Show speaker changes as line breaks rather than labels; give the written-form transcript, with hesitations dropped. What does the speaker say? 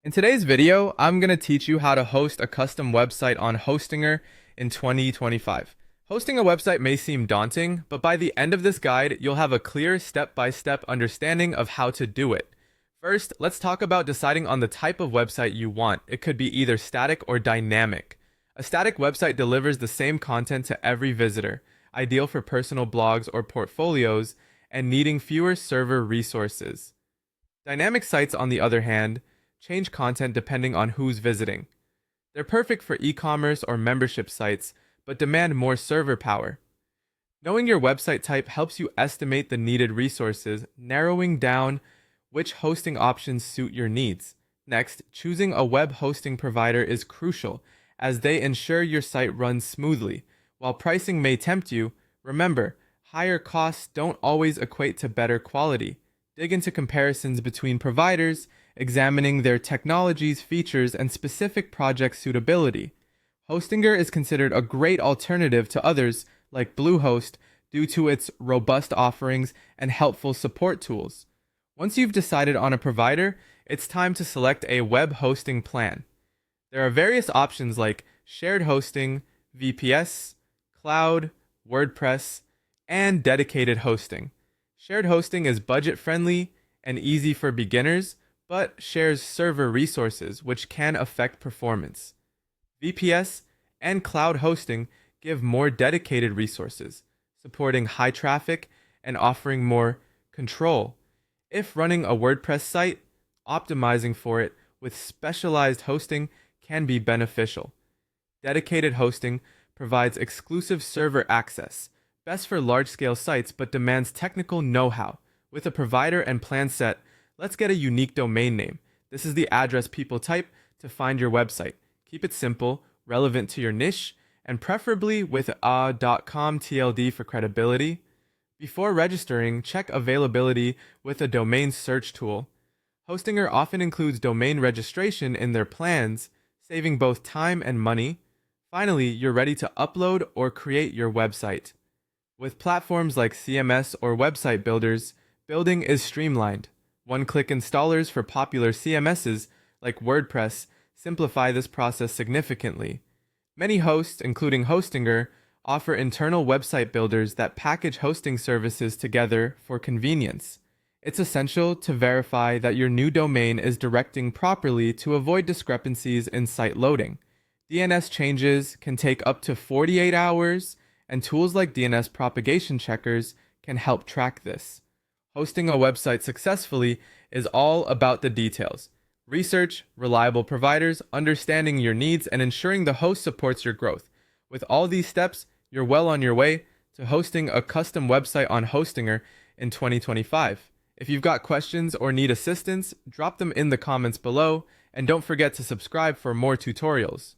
In today's video, I'm going to teach you how to host a custom website on Hostinger in 2025. Hosting a website may seem daunting, but by the end of this guide, you'll have a clear step-by-step understanding of how to do it. First, let's talk about deciding on the type of website you want. It could be either static or dynamic. A static website delivers the same content to every visitor, ideal for personal blogs or portfolios, and needing fewer server resources. Dynamic sites, on the other hand, change content depending on who's visiting. They're perfect for e-commerce or membership sites, but demand more server power. Knowing your website type helps you estimate the needed resources, narrowing down which hosting options suit your needs. Next, choosing a web hosting provider is crucial, as they ensure your site runs smoothly. While pricing may tempt you, remember, higher costs don't always equate to better quality. Dig into comparisons between providers, examining their technologies, features, and specific project suitability. Hostinger is considered a great alternative to others like Bluehost due to its robust offerings and helpful support tools. Once you've decided on a provider, it's time to select a web hosting plan. There are various options like shared hosting, VPS, cloud, WordPress, and dedicated hosting. Shared hosting is budget-friendly and easy for beginners, but shares server resources, which can affect performance. VPS and cloud hosting give more dedicated resources, supporting high traffic and offering more control. If running a WordPress site, optimizing for it with specialized hosting can be beneficial. Dedicated hosting provides exclusive server access, best for large-scale sites but demands technical know-how. With a provider and plan set, let's get a unique domain name. This is the address people type to find your website. Keep it simple, relevant to your niche, and preferably with a.com TLD for credibility. Before registering, check availability with a domain search tool. Hostinger often includes domain registration in their plans, saving both time and money. Finally, you're ready to upload or create your website. With platforms like CMS or website builders, building is streamlined. One-click installers for popular CMSs like WordPress simplify this process significantly. Many hosts, including Hostinger, offer internal website builders that package hosting services together for convenience. It's essential to verify that your new domain is directing properly to avoid discrepancies in site loading. DNS changes can take up to 48 hours, and tools like DNS propagation checkers can help track this. Hosting a website successfully is all about the details. Research, reliable providers, understanding your needs, and ensuring the host supports your growth. With all these steps, you're well on your way to hosting a custom website on Hostinger in 2025. If you've got questions or need assistance, drop them in the comments below, and don't forget to subscribe for more tutorials.